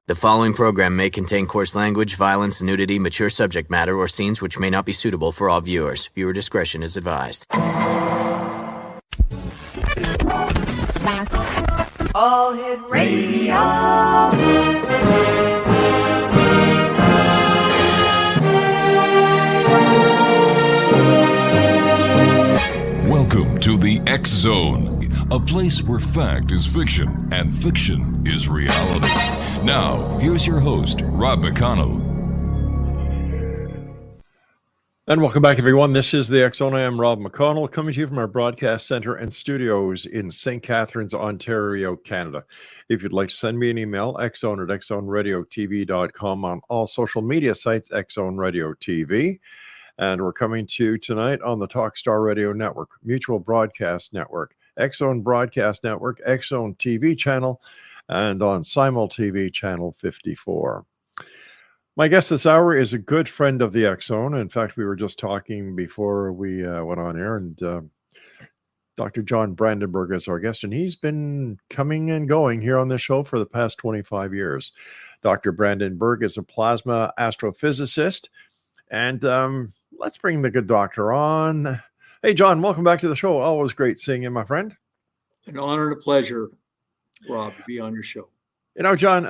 The following program may contain coarse language, violence, nudity, mature subject matter, or scenes which may not be suitable for all viewers. Viewer discretion is advised. All Hit Radio. Welcome to the X Zone, a place where fact is fiction and fiction is reality. Now, here's your host, Rob McConnell. And welcome back, everyone. This is the X Zone. I am Rob McConnell, coming to you from our broadcast center and studios in St. Catharines, Ontario, Canada. If you'd like to send me an email, xzone@xzoneradiotv.com, on all social media sites, Xzone Radio TV. And we're coming to you tonight on the Talkstar Radio Network, Mutual Broadcast Network, Xzone Broadcast Network, Xzone TV channel, and on Simul TV channel 54. My guest this hour is a good friend of the X Zone. In fact, we were just talking before we went on air, and Dr. John Brandenburg is our guest, and he's been coming and going here on this show for the past 25 years. Dr. Brandenburg is a plasma astrophysicist, and let's bring the good doctor on. Hey, John, welcome back to the show. Always great seeing you, my friend. An honor and a pleasure, Rob, to be on your show. You know, John,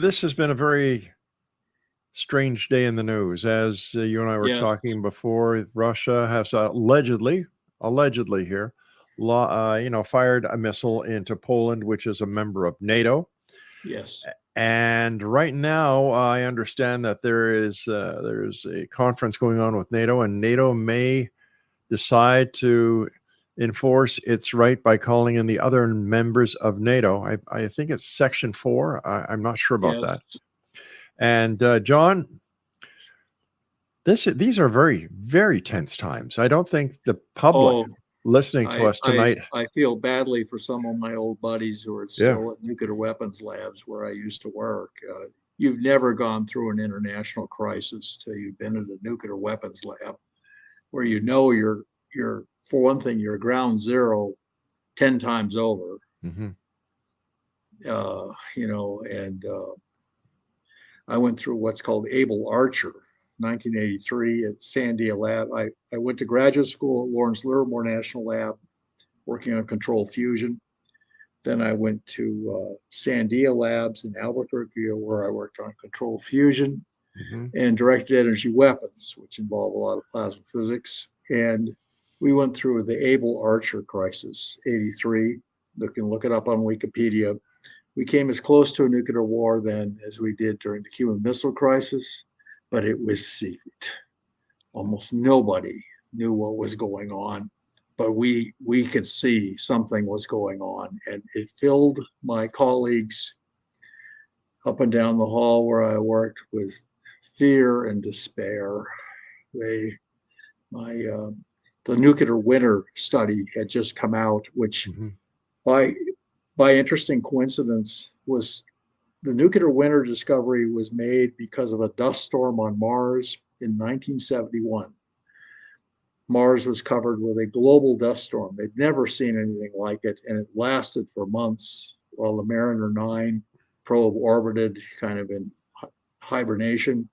this has been a very strange day in the news. As you and I were talking before, Russia has allegedly here, fired a missile into Poland, which is a member of NATO. Yes. And right now, I understand that there's a conference going on with NATO, and NATO may decide to enforce its right by calling in the other members of NATO. I think it's Section 4. I'm not sure about that. And John, these are very, very tense times. I don't think the public listening to us tonight. I feel badly for some of my old buddies who are still at nuclear weapons labs where I used to work. You've never gone through an international crisis till you've been in a nuclear weapons lab, where you know you're for one thing, you're ground zero 10 times over. Mm-hmm. I went through what's called Able Archer, 1983 at Sandia Lab. I went to graduate school at Lawrence Livermore National Lab, working on control fusion. Then I went to Sandia Labs in Albuquerque, where I worked on control fusion and directed energy weapons, which involve a lot of plasma physics. And we went through the Able Archer crisis, 83. You can look it up on Wikipedia. We came as close to a nuclear war then as we did during the Cuban Missile Crisis, but it was secret. Almost nobody knew what was going on, but we could see something was going on, and it filled my colleagues up and down the hall where I worked with fear and despair. The nuclear winter study had just come out, which by interesting coincidence was the nuclear winter discovery was made because of a dust storm on Mars in 1971. Mars was covered with a global dust storm. They'd never seen anything like it, and it lasted for months while the Mariner 9 probe orbited kind of in hibernation.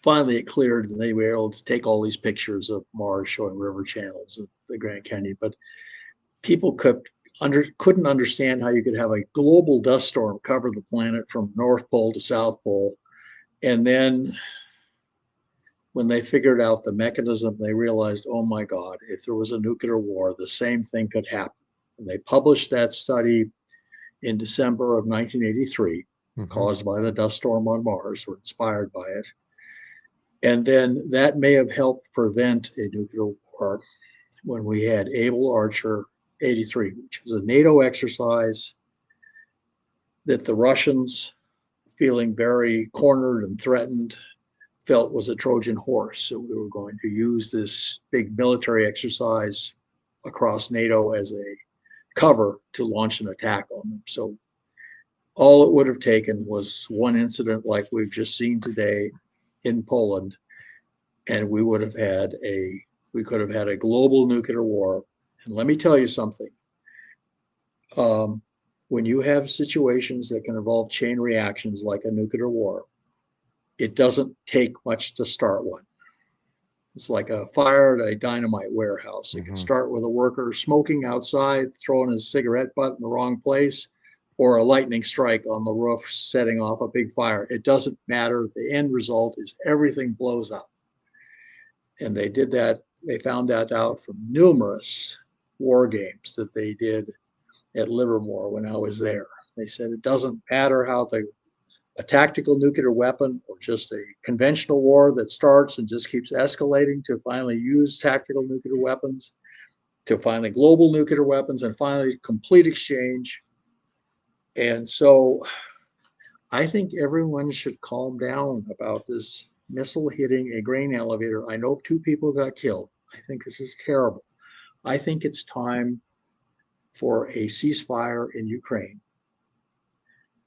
Finally, it cleared, and they were able to take all these pictures of Mars showing river channels of the Grand Canyon. But people couldn't understand how you could have a global dust storm cover the planet from North Pole to South Pole. And then when they figured out the mechanism, they realized, oh my God, if there was a nuclear war, the same thing could happen. And they published that study in December of 1983, caused by the dust storm on Mars, or inspired by it. And then that may have helped prevent a nuclear war when we had Able Archer 83, which was a NATO exercise that the Russians, feeling very cornered and threatened, felt was a Trojan horse. So we were going to use this big military exercise across NATO as a cover to launch an attack on them. So all it would have taken was one incident like we've just seen today in Poland, and we could have had a global nuclear war. And let me tell you something. when you have situations that can involve chain reactions like a nuclear war, it doesn't take much to start one. It's like a fire at a dynamite warehouse. It can start with a worker smoking outside, throwing his cigarette butt in the wrong place, or a lightning strike on the roof setting off a big fire. It doesn't matter. The end result is everything blows up. And they did that. They found that out from numerous war games that they did at Livermore when I was there. They said it doesn't matter how a tactical nuclear weapon or just a conventional war that starts and just keeps escalating to finally use tactical nuclear weapons, to finally global nuclear weapons, and finally complete exchange. And so I think everyone should calm down about this missile hitting a grain elevator. I know 2 people got killed. I think this is terrible. I think it's time for a ceasefire in Ukraine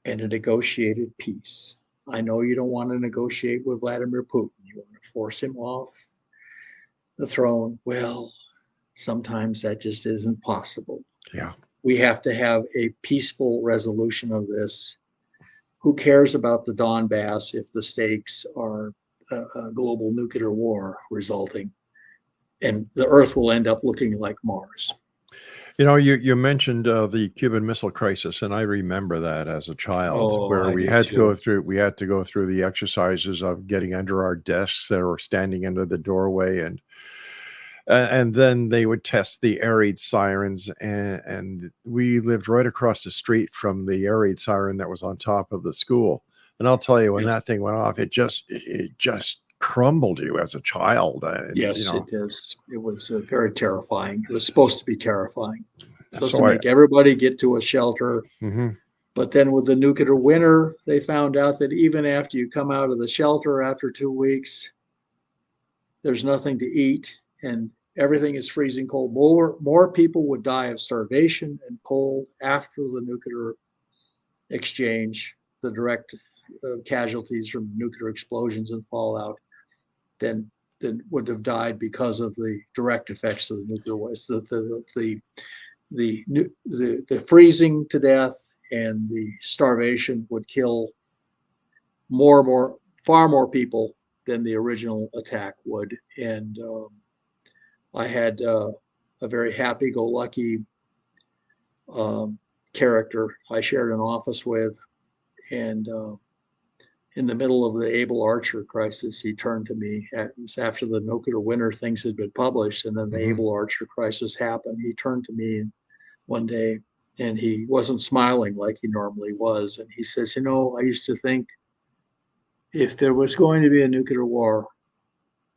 and a negotiated peace. I know you don't want to negotiate with Vladimir Putin. You want to force him off the throne. Well, sometimes that just isn't possible. Yeah. We have to have a peaceful resolution of this. Who cares about the Donbass if the stakes are a global nuclear war resulting? And the Earth will end up looking like Mars. You know, you mentioned the Cuban Missile Crisis, and I remember that as a child, where we had to go through the exercises of getting under our desks or standing under the doorway, and then they would test the air raid sirens, and we lived right across the street from the air raid siren that was on top of the school. And I'll tell you, when that thing went off, it just crumbled you as a child. Yes, it is. It was very terrifying. It was supposed to be terrifying. Supposed So to make everybody get to a shelter. Mm-hmm. But then with the nuclear winter, they found out that even after you come out of the shelter after 2 weeks, there's nothing to eat and everything is freezing cold. More people would die of starvation and cold after the nuclear exchange, the direct casualties from nuclear explosions and fallout, than would have died because of the direct effects of the nuclear waste. The freezing to death and the starvation would kill far more people than the original attack would. And I had a very happy-go-lucky character I shared an office with, and in the middle of the Able Archer crisis, he turned to me. It was after the nuclear winter things had been published, and then the Able Archer crisis happened. He turned to me one day, and he wasn't smiling like he normally was. And he says, "You know, I used to think if there was going to be a nuclear war,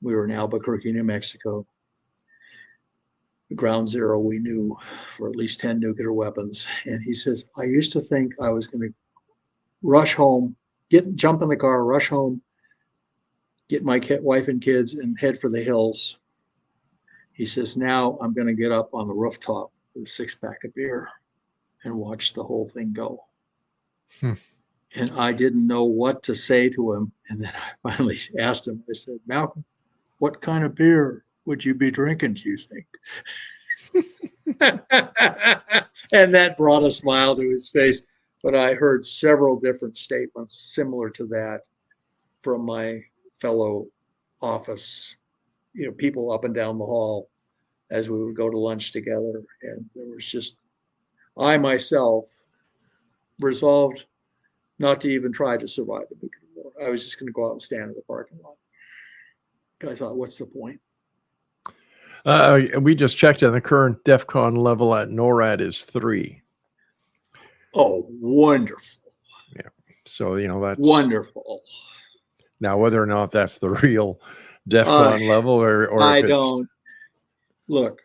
we were in Albuquerque, New Mexico. Ground zero, we knew for at least 10 nuclear weapons." And he says, "I used to think I was going to rush home, jump in the car, rush home, get my wife and kids, and head for the hills." He says, "Now I'm going to get up on the rooftop with a 6-pack of beer and watch the whole thing go." And I didn't know what to say to him. And then I finally asked him, I said, "Malcolm, what kind of beer would you be drinking, do you think?" And that brought a smile to his face. But I heard several different statements similar to that from my fellow office, people up and down the hall as we would go to lunch together. And there was just, I myself resolved not to even try to survive the nuclear war. I was just going to go out and stand in the parking lot. I thought, what's the point? We just checked, and the current DEFCON level at NORAD is 3. Oh, wonderful. Yeah. So, that's wonderful. Now, whether or not that's the real DEFCON level or I don't. Look,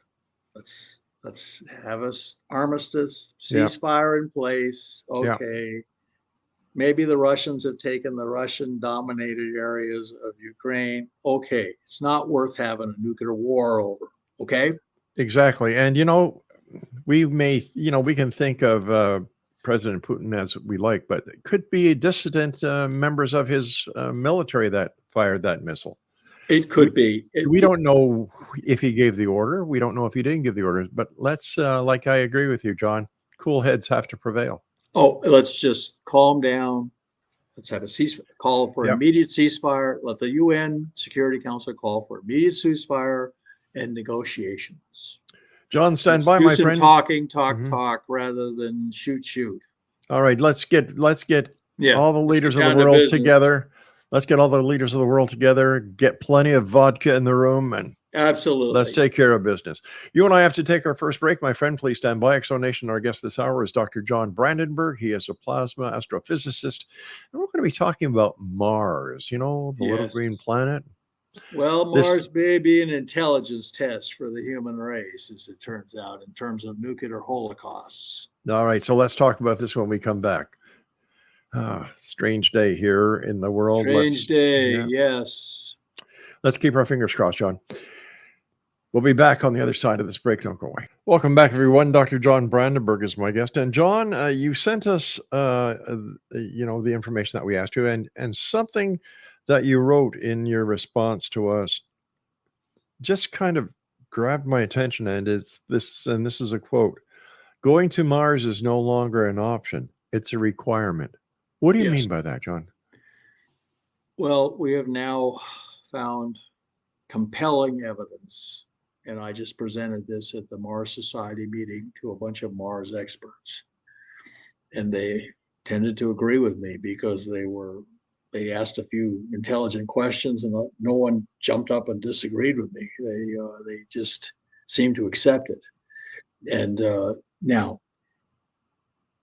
let's have an armistice, ceasefire in place. Okay. Yeah. Maybe the Russians have taken the Russian-dominated areas of Ukraine. Okay. It's not worth having a nuclear war over. Okay? Exactly. And, we can think of President Putin as we like, but it could be dissident members of his military that fired that missile. It could be. We don't know if he gave the order. We don't know if he didn't give the order. But let's, like I agree with you, John, cool heads have to prevail. Oh, let's just calm down. Let's have a ceasefire. Call for Yep. immediate ceasefire. Let the UN Security Council call for immediate ceasefire and negotiations. John, stand Let's by, do my some friend. talk, Mhm. talk, rather than shoot. All right, let's get Yeah, all the let's leaders get of the down to world business. together. Let's get all the leaders of the world together, get plenty of vodka in the room, and Absolutely. let's take care of business. You and I have to take our first break, my friend. Please stand by. Exonation, our guest this hour is Dr. John Brandenburg. He is a plasma astrophysicist. And we're going to be talking about Mars, the little Yes. green planet. Well, This- Mars may be an intelligence test for the human race, as it turns out, in terms of nuclear holocausts. All right, so let's talk about this when we come back. Strange day here in the world. Strange day, yeah. yes. Let's keep our fingers crossed, John. We'll be back on the other side of this break. Don't go away. Welcome back, everyone. Dr. John Brandenburg is my guest. And John, you sent us, the information that we asked you, and something that you wrote in your response to us just kind of grabbed my attention. And it's this, and this is a quote: "Going to Mars is no longer an option; it's a requirement." What do you Yes. mean by that, John? Well, we have now found compelling evidence, and I just presented this at the Mars Society meeting to a bunch of Mars experts, and they tended to agree with me because they asked a few intelligent questions, and no one jumped up and disagreed with me. They just seemed to accept it. And now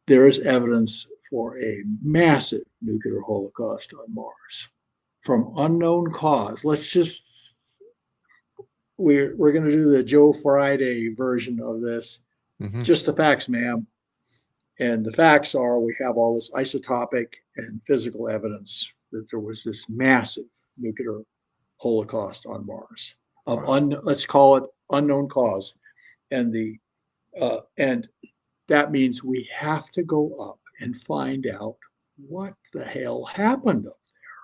there is evidence for a massive nuclear holocaust on Mars from unknown cause. We're going to do the Joe Friday version of this. Just the facts, ma'am. And the facts are, we have all this isotopic and physical evidence that there was this massive nuclear holocaust on Mars of let's call it unknown cause. And and that means we have to go up and find out what the hell happened up there.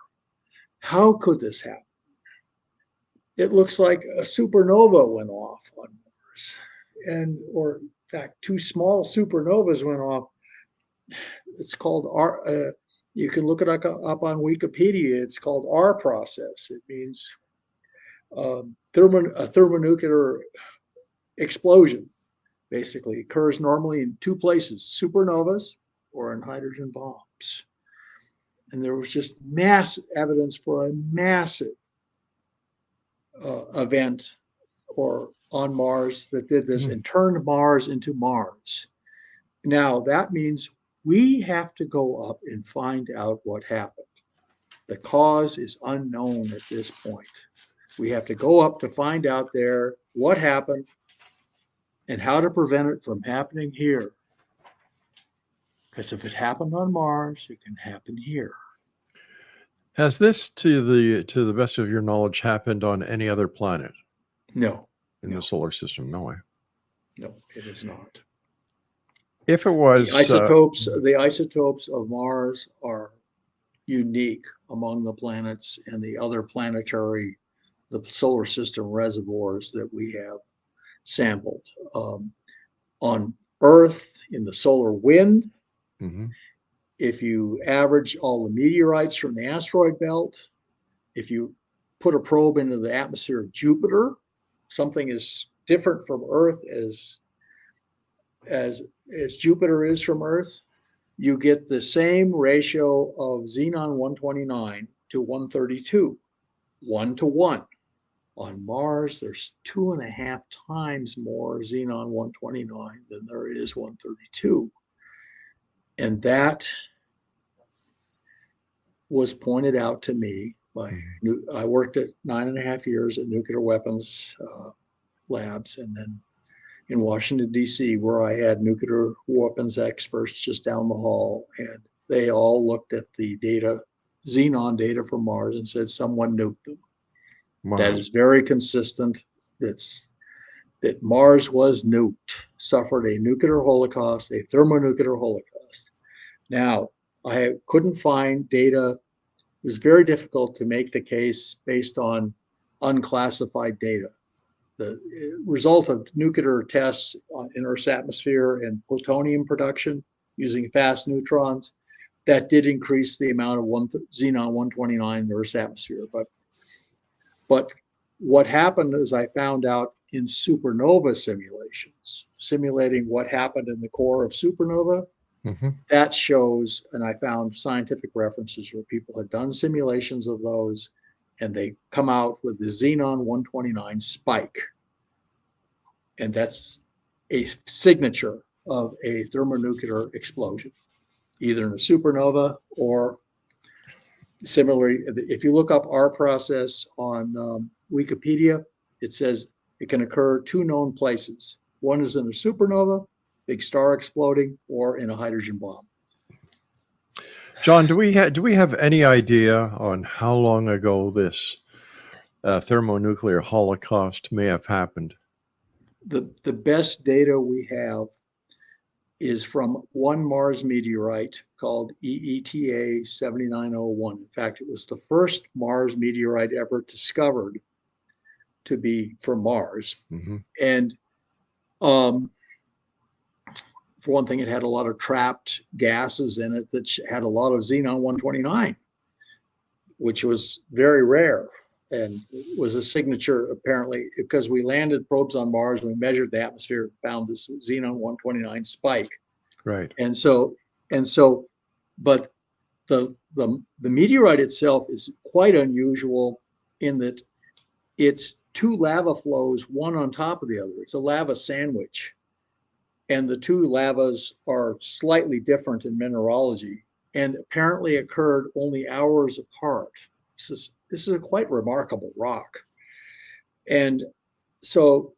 How could this happen? It looks like a supernova went off on Mars, or in fact, two small supernovas went off. It's called you can look it up on Wikipedia. It's called R process. It means a thermonuclear explosion. Basically occurs normally in two places: supernovas or in hydrogen bombs. And there was just massive evidence for a massive event or on Mars that did this and turned Mars into Mars. Now that means we have to go up and find out what happened. The cause is unknown at this point. We have to go up to find out there what happened and how to prevent it from happening here. Because if it happened on Mars, it can happen here. Has this, to the best of your knowledge, happened on any other planet? No. In the solar system? No way. No, it is not. If it was, the isotopes of Mars are unique among the planets and the other the solar system reservoirs that we have sampled. On Earth, in the solar wind, if you average all the meteorites from the asteroid belt, if you put a probe into the atmosphere of Jupiter, something as different from Earth as Jupiter is from Earth, you get the same ratio of xenon 129 to 132, 1 to 1. On Mars, there's 2.5 times more xenon 129 than there is 132. And that was pointed out to me by, I worked at 9.5 years at nuclear weapons labs, and then in Washington, D.C., where I had nuclear weapons experts just down the hall, and they all looked at the data, xenon data from Mars, and said someone nuked them. Wow. That is very consistent. That Mars was nuked, suffered a nuclear holocaust, a thermonuclear holocaust. Now, I couldn't find data. It was very difficult to make the case based on unclassified data. The result of nuclear tests in Earth's atmosphere and plutonium production using fast neutrons. That did increase the amount of xenon 129 in the Earth's atmosphere. But what happened is I found out in supernova simulations, simulating what happened in the core of supernova, that shows, and I found scientific references where people had done simulations of those, and they come out with the xenon 129 spike. And that's a signature of a thermonuclear explosion, either in a supernova or similarly. If you look up our process on Wikipedia, it says it can occur 2 known places. One is in a supernova, big star exploding, or in a hydrogen bomb. John, do we have any idea on how long ago this thermonuclear holocaust may have happened? The best data we have is from one Mars meteorite called EETA 7901. In fact, it was the first Mars meteorite ever discovered to be from Mars. And for one thing, it had a lot of trapped gases in it that had a lot of xenon 129, which was very rare and was a signature, apparently, because we landed probes on Mars, we measured the atmosphere, and found this xenon 129 spike. Right. And so, but the meteorite itself is quite unusual in that it's 2 lava flows, one on top of the other. It's a lava sandwich. And the 2 lavas are slightly different in mineralogy and apparently occurred only hours apart. This is a quite remarkable rock. And so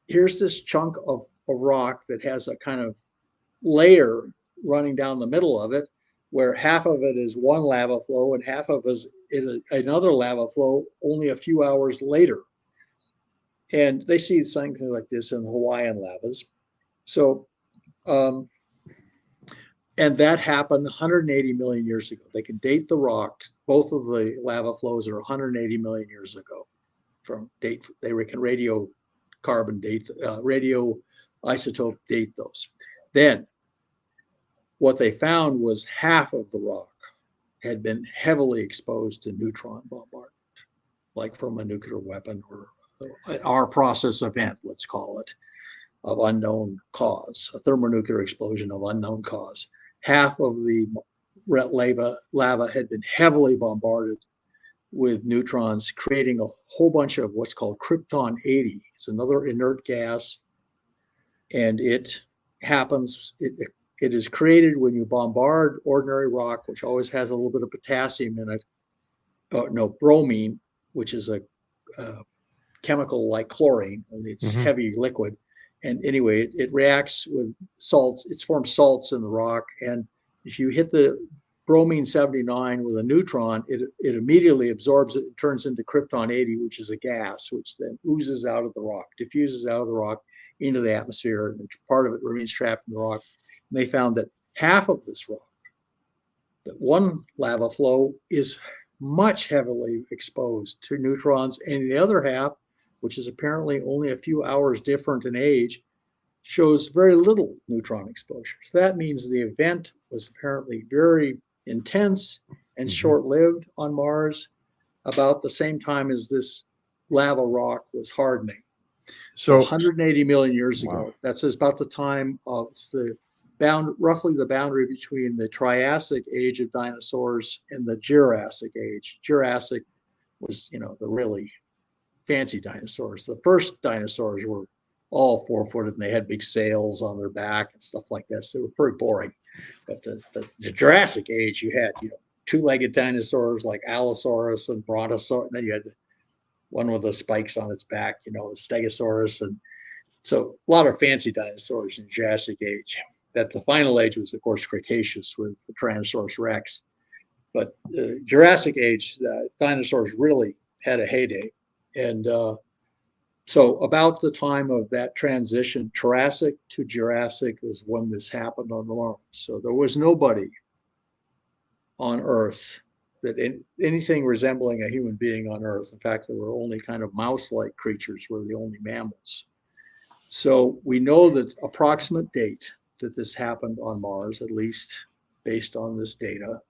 here's this chunk of rock that has a kind of layer running down the middle of it, where half of it is one lava flow and half of it is another lava flow only a few hours later. And they see something like this in Hawaiian lavas. So, and that happened 180 million years ago. They can date the rock. Both of the lava flows are 180 million years ago. They can radiocarbon date, radioisotope date those. Then, what they found was half of the rock had been heavily exposed to neutron bombardment, like from a nuclear weapon or our process event, let's call it, of unknown cause, a thermonuclear explosion of unknown cause. Half of the lava had been heavily bombarded with neutrons, creating a whole bunch of what's called krypton 80. It's another inert gas, and it happens, it is created when you bombard ordinary rock, which always has a little bit of potassium in it. Bromine, which is a chemical like chlorine, only it's heavy liquid. And anyway, it reacts with salts. It forms salts in the rock. And if you hit the bromine 79 with a neutron, it immediately absorbs it and turns into krypton 80, which is a gas, which then oozes out of the rock, diffuses out of the rock into the atmosphere. And part of it remains trapped in the rock. And they found that half of this rock, that one lava flow, is much heavily exposed to neutrons. And the other half, which is apparently only a few hours different in age, shows very little neutron exposure. So that means the event was apparently very intense and short-lived on Mars, about the same time as this lava rock was hardening. So 180 million years ago, that's about the time of roughly the boundary between the Triassic age of dinosaurs and the Jurassic age. Jurassic was, the really fancy dinosaurs. The first dinosaurs were all 4-footed and they had big sails on their back and stuff like that. So they were pretty boring. But the Jurassic age, you had 2-legged dinosaurs like Allosaurus and Brontosaurus, and then you had the one with the spikes on its back, the Stegosaurus, and so a lot of fancy dinosaurs in the Jurassic age. That the final age was, of course, Cretaceous with the Tyrannosaurus Rex. But the Jurassic age, dinosaurs really had a heyday. And so about the time of that transition, Triassic to Jurassic, is when this happened on Mars. So there was nobody on Earth that anything resembling a human being on Earth. In fact, there were only kind of mouse-like creatures, were the only mammals. So we know that approximate date, that this happened on Mars, at least based on this data.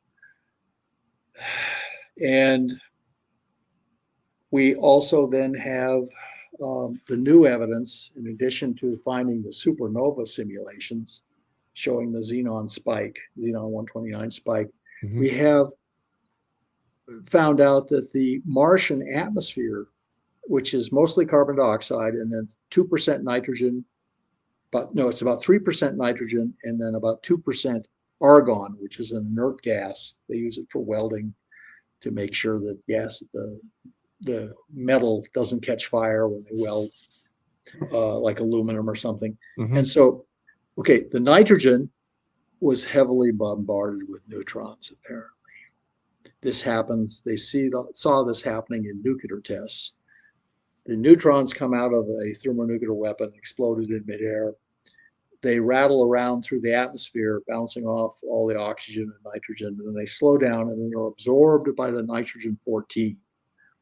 And we also then have the new evidence, in addition to finding the supernova simulations showing the xenon spike, xenon 129 spike. We have found out that the Martian atmosphere, which is mostly carbon dioxide and then 2% nitrogen, but no, it's about 3% nitrogen and then about 2% argon, which is an inert gas. They use it for welding to make sure that the metal doesn't catch fire when they weld, like aluminum or something. And so, okay, the nitrogen was heavily bombarded with neutrons, apparently. This happens, they saw this happening in nuclear tests. The neutrons come out of a thermonuclear weapon, exploded in midair. They rattle around through the atmosphere, bouncing off all the oxygen and nitrogen, and then they slow down and then are absorbed by the nitrogen-14,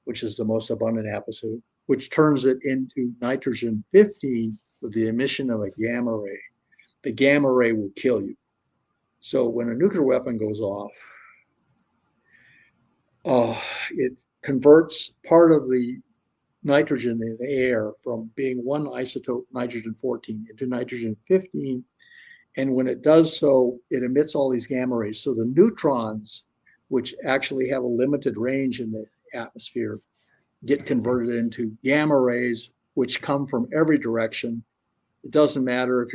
which is the most abundant atmosphere, which turns it into nitrogen-15 with the emission of a gamma ray. The gamma ray will kill you. So when a nuclear weapon goes off, it converts part of the nitrogen in the air from being one isotope, nitrogen-14, into nitrogen-15. And when it does so, it emits all these gamma rays. So the neutrons, which actually have a limited range in the atmosphere, get converted into gamma rays, which come from every direction. It doesn't matter if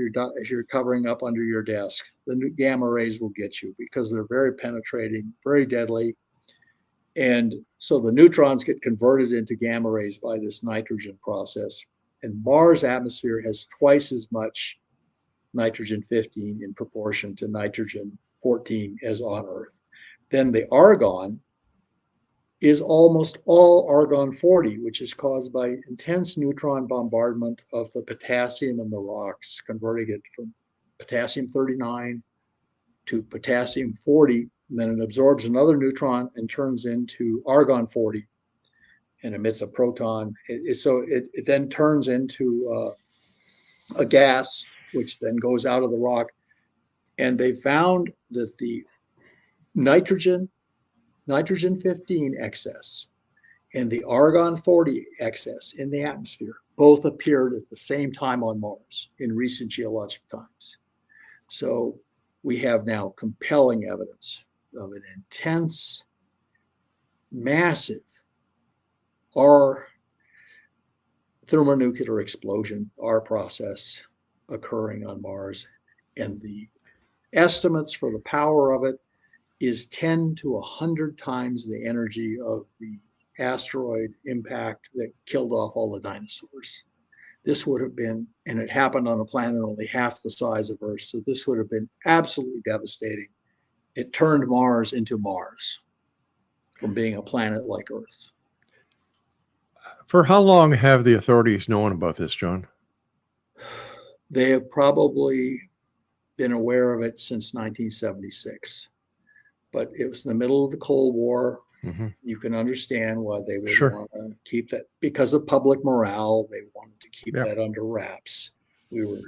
you're covering up under your desk. The gamma rays will get you because they're very penetrating, very deadly. And so the neutrons get converted into gamma rays by this nitrogen process. And Mars' atmosphere has twice as much nitrogen-15 in proportion to nitrogen-14 as on Earth. Then the argon is almost all argon-40, which is caused by intense neutron bombardment of the potassium in the rocks, converting it from potassium-39 to potassium-40. And then it absorbs another neutron and turns into argon-40 and emits a proton. So it then turns into a gas, which then goes out of the rock. And they found that the nitrogen-15 excess and the argon-40 excess in the atmosphere both appeared at the same time on Mars in recent geologic times. So we have now compelling evidence of an intense, massive thermonuclear explosion, process occurring on Mars. And the estimates for the power of it is 10 to 100 times the energy of the asteroid impact that killed off all the dinosaurs. This would have been, and it happened on a planet only half the size of Earth, so this would have been absolutely devastating. It turned Mars into Mars from being a planet like Earth. For how long have the authorities known about this, John? They have probably been aware of it since 1976. But it was in the middle of the Cold War. You can understand why they would want to keep that, because of public morale. They wanted to keep that under wraps. We were,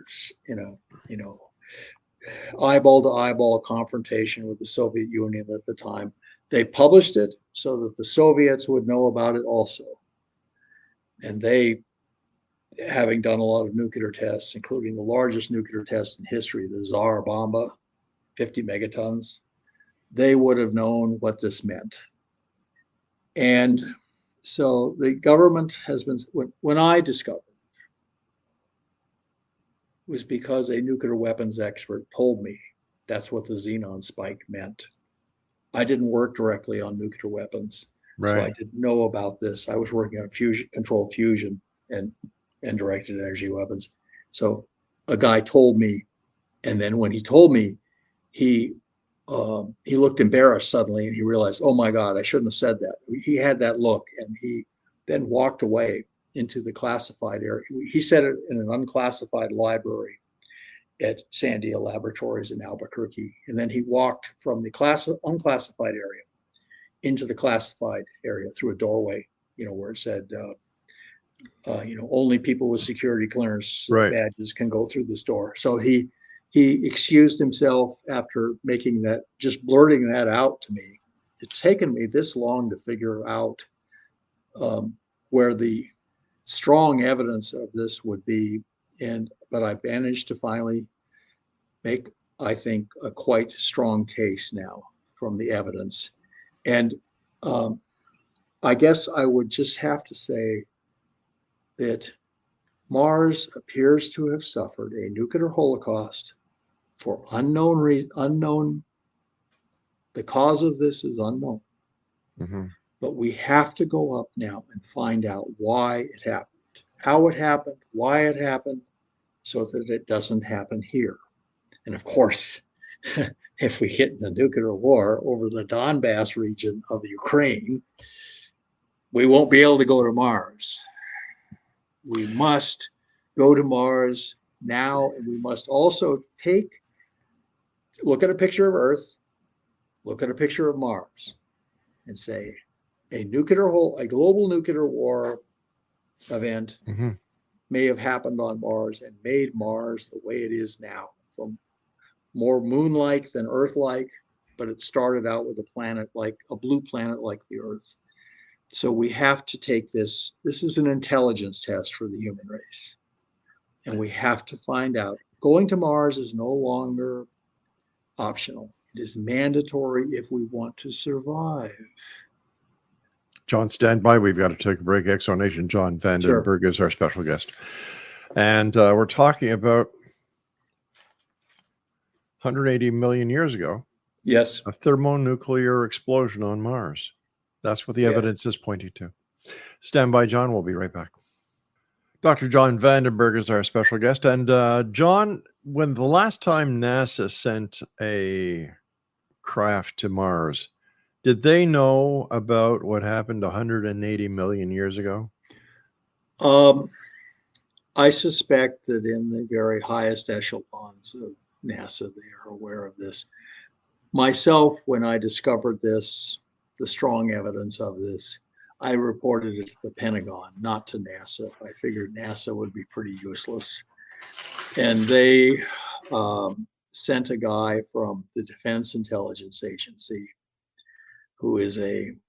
eyeball to eyeball confrontation with the Soviet Union at the time. They published it so that the Soviets would know about it also. And they, having done a lot of nuclear tests, including the largest nuclear test in history, the Tsar Bomba, 50 megatons, they would have known what this meant. And so the government has been, when I discovered it, was because a nuclear weapons expert told me that's what the xenon spike meant. I didn't work directly on nuclear weapons, so I didn't know about this. I was working on controlled fusion and directed energy weapons. So a guy told me, and then when he told me, he looked embarrassed suddenly, and he realized, oh my God, I shouldn't have said that. He had that look, and he then walked away into the classified area. He said it in an unclassified library at Sandia Laboratories in Albuquerque. And then he walked from the unclassified area into the classified area through a doorway, where it said, only people with security clearance badges can go through this door. So he he excused himself after making that, just blurting that out to me. It's taken me this long to figure out where the strong evidence of this would be. But I managed to finally make, I think, a quite strong case now from the evidence. And I guess I would just have to say that Mars appears to have suffered a nuclear holocaust for unknown. The cause of this is unknown. Mhm. But we have to go up now and find out why it happened, how it happened, why it happened, so that it doesn't happen here. And of course, if we hit the nuclear war over the Donbass region of Ukraine, we won't be able to go to Mars. We must go to Mars now, and we must also look at a picture of Earth, look at a picture of Mars, and say a global nuclear war event may have happened on Mars and made Mars the way it is now, from more moon-like than Earth-like, but it started out with a blue planet like the Earth. So we have to take this. This is an intelligence test for the human race. And we have to find out. Going to Mars is no longer optional. It is mandatory if we want to survive. John, stand by. We've got to take a break. Exonation John Vandenberg is our special guest. And we're talking about 180 million years ago. Yes. A thermonuclear explosion on Mars. That's what the evidence is pointing to. Stand by, John. We'll be right back. Dr. John Vandenberg is our special guest. And John, when the last time NASA sent a craft to Mars, did they know about what happened 180 million years ago? I suspect that in the very highest echelons of NASA, they are aware of this. Myself, when I discovered this, the strong evidence of this, I reported it to the Pentagon, not to NASA. I figured NASA would be pretty useless. And they sent a guy from the Defense Intelligence Agency, whom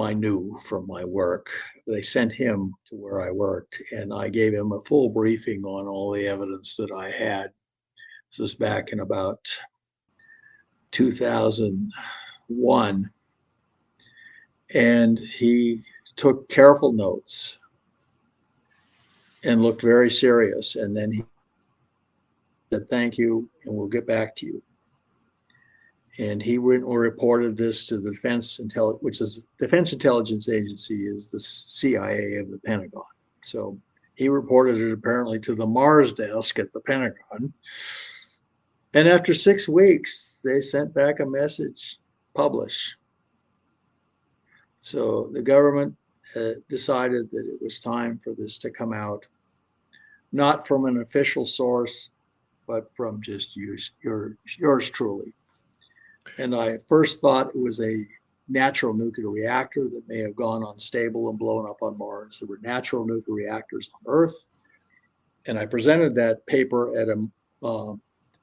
I knew from my work. They sent him to where I worked, and I gave him a full briefing on all the evidence that I had. This was back in about 2001. And he took careful notes and looked very serious. And then he said, "Thank you, and we'll get back to you." And he reported this to the Defense Intelligence Agency is the CIA of the Pentagon. So he reported it apparently to the Mars desk at the Pentagon. And after 6 weeks, they sent back a message, publish. So the government decided that it was time for this to come out, not from an official source, but from just yours truly. And I first thought it was a natural nuclear reactor that may have gone unstable and blown up on Mars. There were natural nuclear reactors on Earth. And I presented that paper at a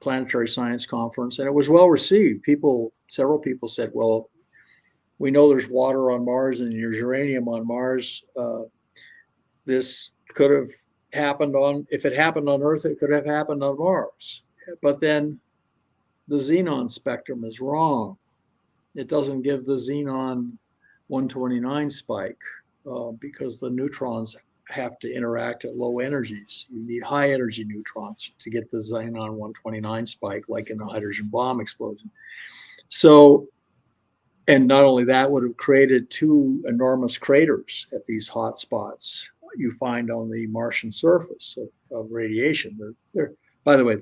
planetary science conference, and it was well received. Several people said, "Well, we know there's water on Mars and there's uranium on Mars. This could have happened if it happened on Earth, it could have happened on Mars." But then the xenon spectrum is wrong. It doesn't give the xenon 129 spike because the neutrons have to interact at low energies. You need high energy neutrons to get the xenon 129 spike, like in a hydrogen bomb explosion. So, and not only that, would have created 2 enormous craters at these hot spots you find on the Martian surface of radiation. They're, by the way,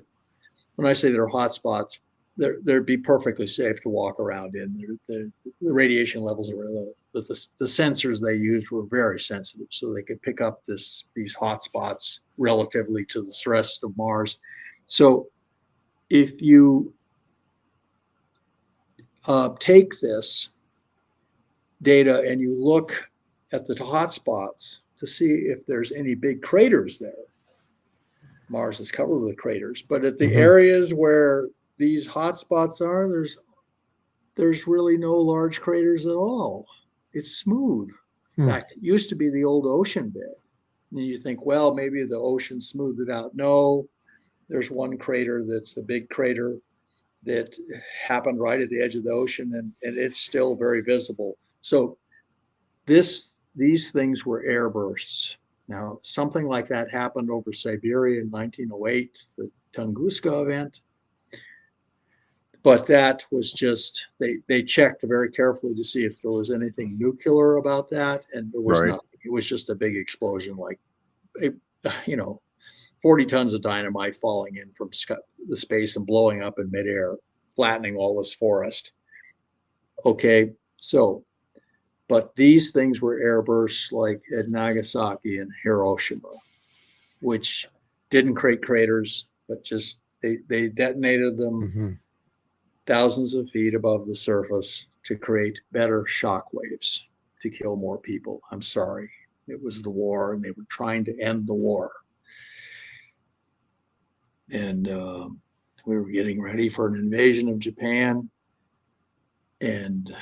when I say they're hot spots, they'd be perfectly safe to walk around in. The radiation levels are low, but the sensors they used were very sensitive, so they could pick up these hot spots relatively to the rest of Mars. So if you take this data and you look at the hot spots to see if there's any big craters there, Mars is covered with craters, but at the areas where these hot spots are, there's really no large craters at all. It's smooth. In fact, it used to be the old ocean bed. And you think, well, maybe the ocean smoothed it out. No, there's one crater that's a big crater that happened right at the edge of the ocean, and it's still very visible. So these things were air bursts. Now, something like that happened over Siberia in 1908, the Tunguska event. But that was just, they checked very carefully to see if there was anything nuclear about that, and there was nothing. It was just a big explosion, like, 40 tons of dynamite falling in from the space and blowing up in midair, flattening all this forest. Okay, so, but these things were air bursts like at Nagasaki and Hiroshima, which didn't create craters, but just they detonated them thousands of feet above the surface to create better shock waves to kill more people. I'm sorry. It was the war, and they were trying to end the war. And we were getting ready for an invasion of Japan. And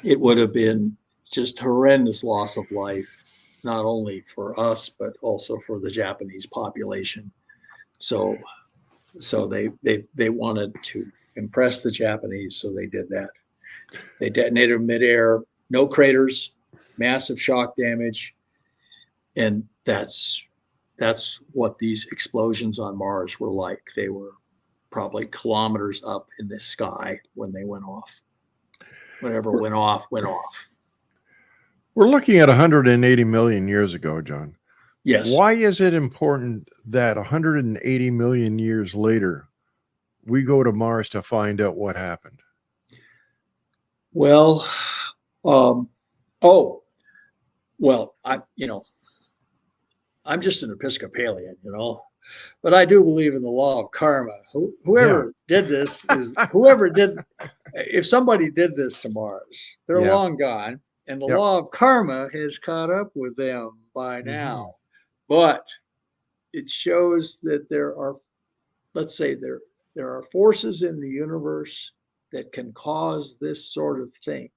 it would have been just horrendous loss of life, not only for us, but also for the Japanese population. So they wanted to impress the Japanese, so they did that. They detonated midair, no craters, massive shock damage, and that's what these explosions on Mars were like. They were probably kilometers up in the sky when they went off. Whatever went off, went off. We're looking at 180 million years ago, John. Yes. Why is it important that 180 million years later, we go to Mars to find out what happened? Well, I'm just an Episcopalian, but I do believe in the law of karma. Whoever did this if somebody did this to Mars, they're long gone, and the law of karma has caught up with them by now. But it shows that there are forces in the universe that can cause this sort of thing.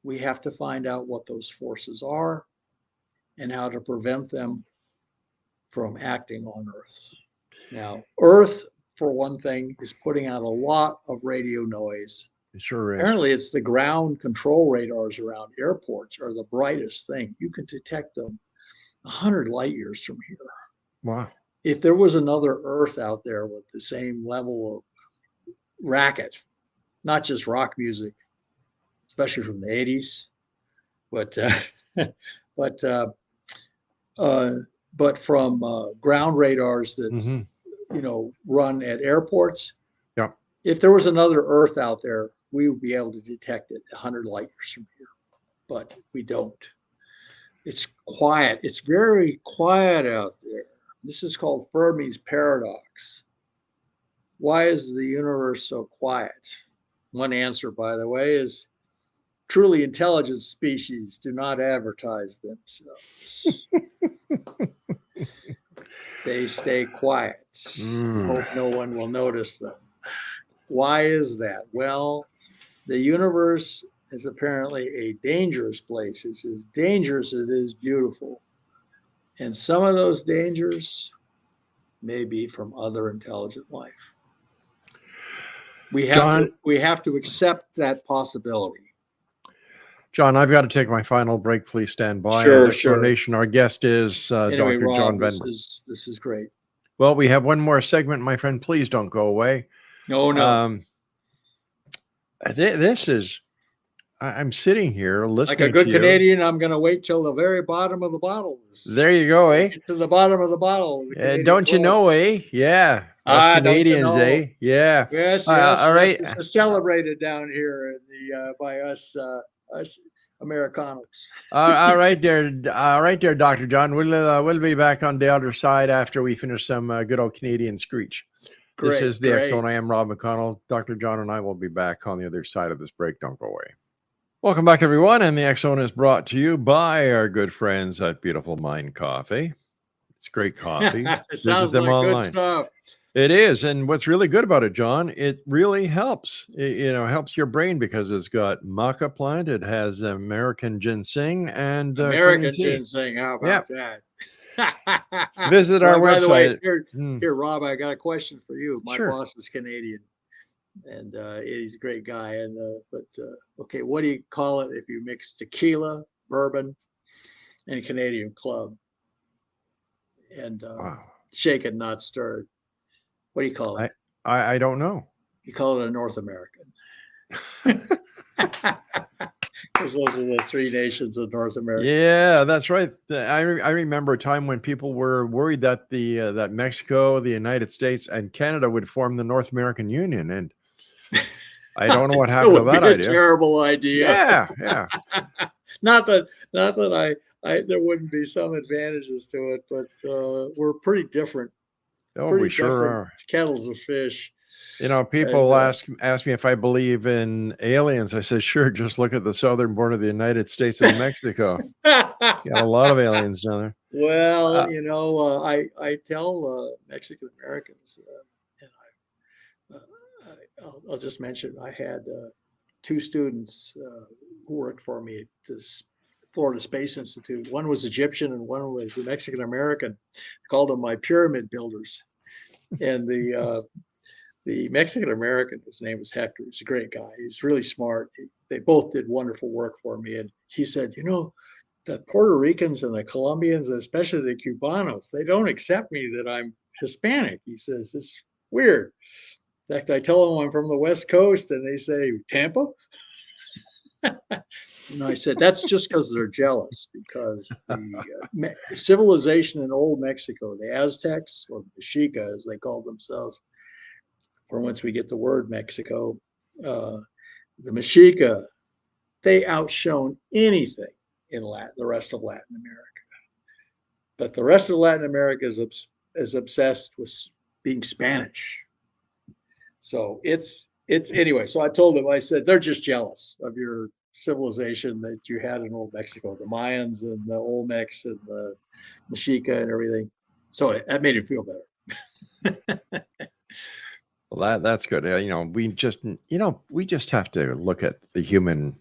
We have to find out what those forces are and how to prevent them from acting on Earth. Now, Earth, for one thing, is putting out a lot of radio noise. It sure is. Apparently, it's the ground control radars around airports are the brightest thing. You can detect them 100 light years from here. Wow. If there was another Earth out there with the same level of racket, not just rock music, especially from the 80s, but from ground radars that run at airports. Yeah. If there was another Earth out there, we would be able to detect it 100 light years from here, but we don't. It's quiet. It's very quiet out there. This is called Fermi's paradox. Why is the universe so quiet? One answer, by the way, is truly intelligent species do not advertise themselves. They stay quiet. Hope no one will notice them. Why is that? Well, the universe is apparently a dangerous place. It's as dangerous as it is beautiful. And some of those dangers may be from other intelligent life. We have to accept that possibility. John, I've got to take my final break. Please stand by. Sure. Nation. Our guest is Anyway, Dr. Rob, John Venberg. This is great. Well, we have one more segment, my friend. Please don't go away. No. This is, I'm sitting here listening like a good to Canadian, I'm going to wait till the very bottom of the bottle. There you go, eh? To the bottom of the bottle. Don't you know, eh? Yeah. Us Canadians, eh? Yeah. Yes. All right. It's celebrated down here by us Americanos. All right there, Dr. John. We'll be back on the other side after we finish some good old Canadian screech. This is the X Zone. I am Rob McConnell. Dr. John and I will be back on the other side of this break. Don't go away. Welcome back, everyone. And the X Zone is brought to you by our good friends at Beautiful Mind Coffee. It's great coffee. It Visit sounds them like good online. stuff. It is. And what's really good about it, John, it really helps. It helps your brain because it's got maca plant. It has American ginseng and American green tea. ginseng. How Yeah. about that? Visit our By the way, website. here, Rob, I got a question for you. My Sure. boss is Canadian, and he's a great guy. And okay, what do you call it if you mix tequila, bourbon, and Canadian Club? And Wow. shaken, not stirred. What do you call it? I don't know. You call it a North American. Because those are the three nations of North America. Yeah, that's right. I remember a time when people were worried that that Mexico, the United States, and Canada would form the North American Union, and I don't know what happened to that idea. Terrible idea. Yeah. Not that I there wouldn't be some advantages to it, but we're pretty different. Oh, pretty we sure different are. kettles of fish. People ask me if I believe in aliens. I said, sure, just look at the southern border of the United States and Mexico. Got a lot of aliens down there. Well, I tell Mexican Americans, and I'll just mention, I had two students who worked for me at this Florida Space Institute. One was Egyptian and one was a Mexican American. I called them my pyramid builders. And the Mexican American, his name was Hector. He's a great guy. He's really smart. They both did wonderful work for me. And he said, the Puerto Ricans and the Colombians, and especially the Cubanos, they don't accept me that I'm Hispanic. He says, it's weird. In fact, I tell them I'm from the West Coast and they say, Tampa? And I said, that's just because they're jealous, because the civilization in old Mexico, the Aztecs, or the Mexica, as they called themselves, from whence we get the word Mexico, the Mexica, they outshone anything in the rest of Latin America. But the rest of Latin America is obsessed with being Spanish. So it's anyway. So I told them, I said, they're just jealous of your civilization that you had in old Mexico, the Mayans and the Olmecs and the Mexica and everything. So that made it feel better. Well, that's good. We just have to look at the human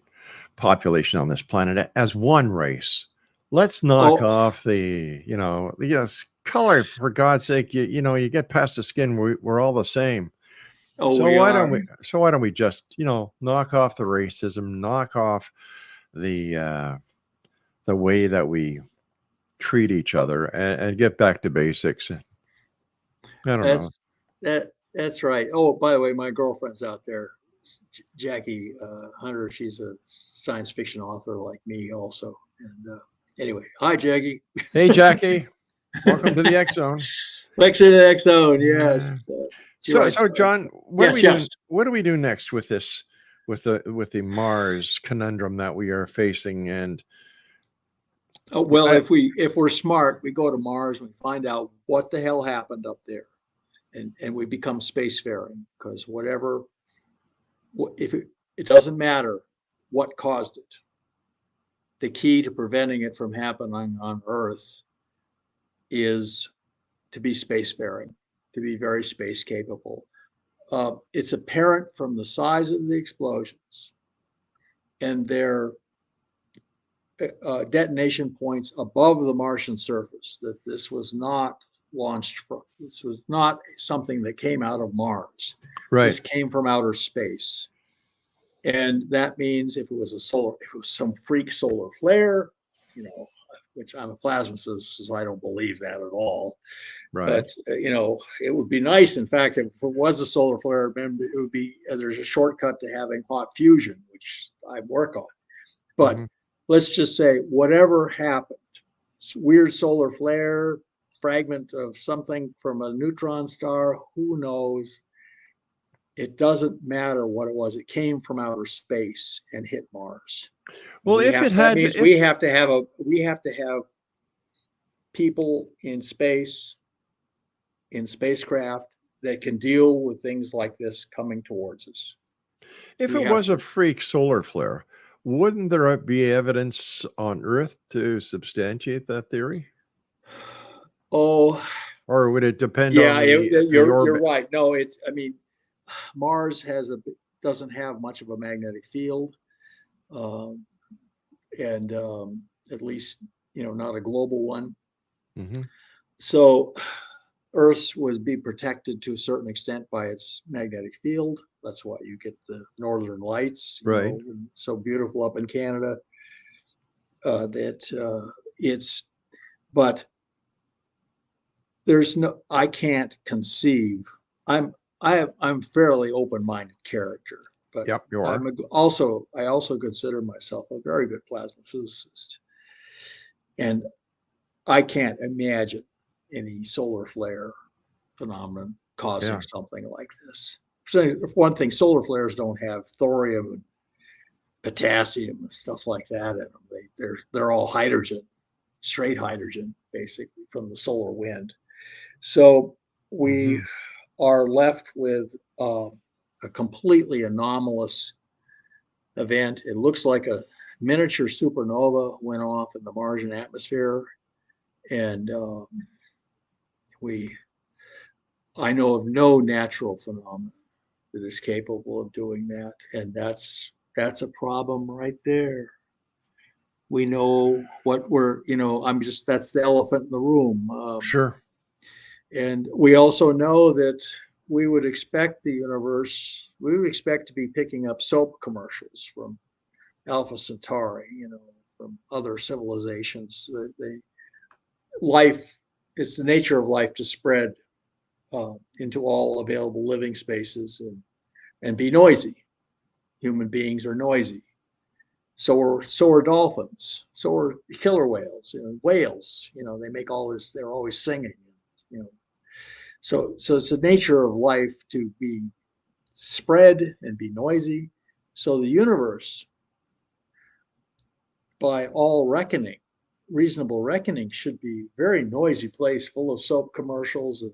population on this planet as one race. Let's knock off the color, for God's sake. You get past the skin, we're all the same. So why don't we just knock off the racism, knock off the way that we treat each other, and get back to basics. I don't know. That's right. Oh, by the way, my girlfriend's out there, Jackie Hunter. She's a science fiction author like me also. And anyway, hi, Jackie. Hey, Jackie. Welcome to the X Zone. Welcome to the X Zone. Yes. So John, what do we do next with this, with the Mars conundrum that we are facing? And if we're smart, we go to Mars and we find out what the hell happened up there, and we become spacefaring, because it doesn't matter what caused it. The key to preventing it from happening on Earth is to be spacefaring, to be very space capable. It's apparent from the size of the explosions and their detonation points above the Martian surface that this was not launched from. This was not something that came out of Mars. Right. This came from outer space. And that means if it was some freak solar flare, which I'm a plasma physicist, so I don't believe that at all. Right. But it would be nice. In fact, if it was a solar flare, it would be there's a shortcut to having hot fusion, which I work on. But let's just say whatever happened, weird solar flare, fragment of something from a neutron star, who knows? It doesn't matter what it was. It came from outer space and hit Mars. Well, we have to have people in space, in spacecraft, that can deal with things like this coming towards us. If it was a freak solar flare, wouldn't there be evidence on Earth to substantiate that theory? Oh, or would it depend yeah, on the you're orbit? right. No, I mean, Mars doesn't have much of a magnetic field, um, and at least not a global one. Mhm. So Earth would be protected to a certain extent by its magnetic field. That's why you get the northern lights, Right. so beautiful up in Canada. But I can't conceive. I'm fairly open-minded character, but Yep, you are. I also consider myself a very good plasma physicist, and I can't imagine any solar flare phenomenon causing Yeah. something like this. So, for one thing, solar flares don't have thorium and potassium and stuff like that in them. They're all hydrogen, straight hydrogen, basically from the solar wind. So we Mhm. are left with a completely anomalous event. It looks like a miniature supernova went off in the Martian atmosphere, and I know of no natural phenomenon that is capable of doing that, and that's a problem right there. We know what that's the elephant in the room. Sure. And we also know that we would expect to be picking up soap commercials from Alpha Centauri, from other civilizations. It's the nature of life to spread into all available living spaces and be noisy. Human beings are noisy. So are dolphins. So are killer whales. Whales. They make all this. They're always singing. So it's the nature of life to be spread and be noisy. So the universe, by all reckoning, reasonable reckoning, should be a very noisy place full of soap commercials and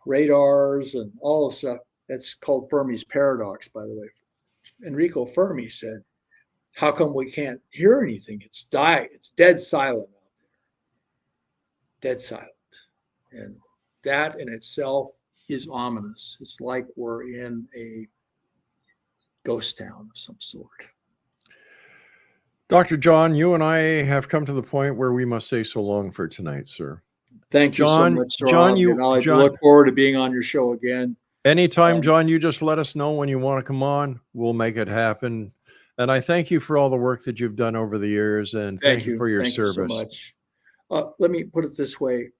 radars and all the stuff. That's called Fermi's paradox, by the way. Enrico Fermi said, how come we can't hear anything? It's dead silent out there. Dead silent. And that in itself is ominous. It's like we're in a ghost town of some sort. Dr. John, you and I have come to the point where we must say so long for tonight, sir. Thank you so much, Rob. And I look forward to being on your show again. Anytime, John, you just let us know when you want to come on. We'll make it happen. And I thank you for all the work that you've done over the years, and thank you for your service. Thank you so much. Let me put it this way.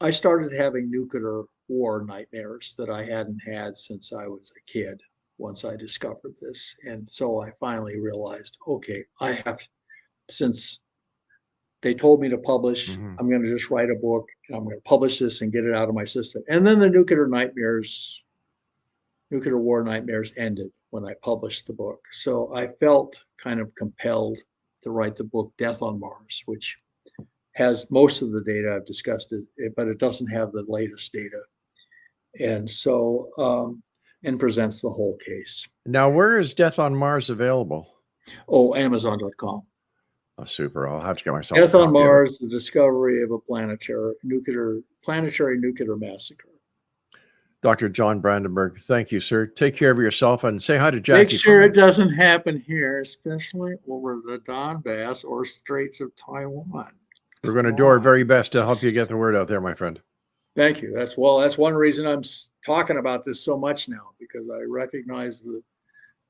I started having nuclear war nightmares that I hadn't had since I was a kid once I discovered this. And so I finally realized, okay, since they told me to publish, I'm going to just write a book, and I'm going to publish this and get it out of my system. And then the nuclear war nightmares ended when I published the book. So I felt kind of compelled to write the book Death on Mars, which has most of the data I've discussed, but it doesn't have the latest data. And so, and presents the whole case. Now, where is Death on Mars available? Oh, Amazon.com. Oh, super. I'll have to get myself Death on Mars, the discovery of a planetary nuclear massacre. Dr. John Brandenburg, thank you, sir. Take care of yourself and say hi to Jackie. Make sure it doesn't happen here, especially over the Donbass or Straits of Taiwan. We're going to do our very best to help you get the word out there, my friend. Thank you. That's one reason I'm talking about this so much now, because I recognize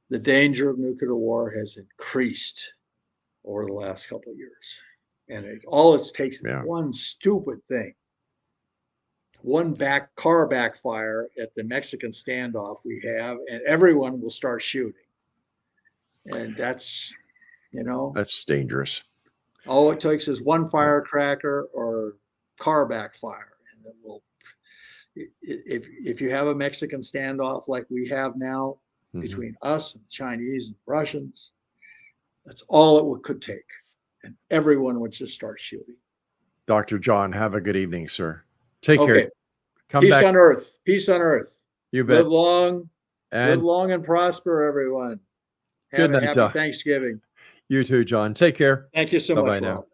the danger of nuclear war has increased over the last couple of years. And all it takes is one stupid thing. One car backfire at the Mexican standoff we have, and everyone will start shooting. And that's dangerous. All it takes is one firecracker or car backfire. And it will, if you have a Mexican standoff like we have now between us and the Chinese and the Russians, that's all it could take. And everyone would just start shooting. Dr. John, have a good evening, sir. Take care. Peace on earth. Peace on earth. You bet. Live long and prosper, everyone. Have a happy Thanksgiving. You too, John. Take care. Thank you so much. Bye now.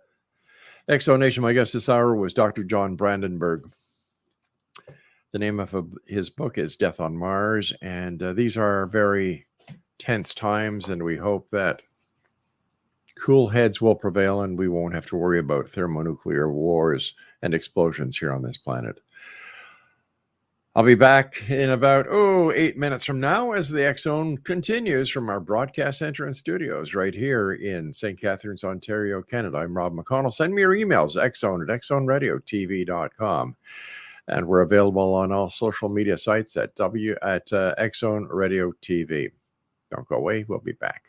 Exonation, my guest this hour was Dr. John Brandenburg. The name of his book is Death on Mars, and these are very tense times, and we hope that cool heads will prevail and we won't have to worry about thermonuclear wars and explosions here on this planet. I'll be back in about 8 minutes from now as the X Zone continues from our broadcast center and studios right here in St. Catharines, Ontario, Canada. I'm Rob McConnell. Send me your emails, xzone@xzoneradiotv.com. And we're available on all social media sites at X Zone Radio TV. Don't go away. We'll be back.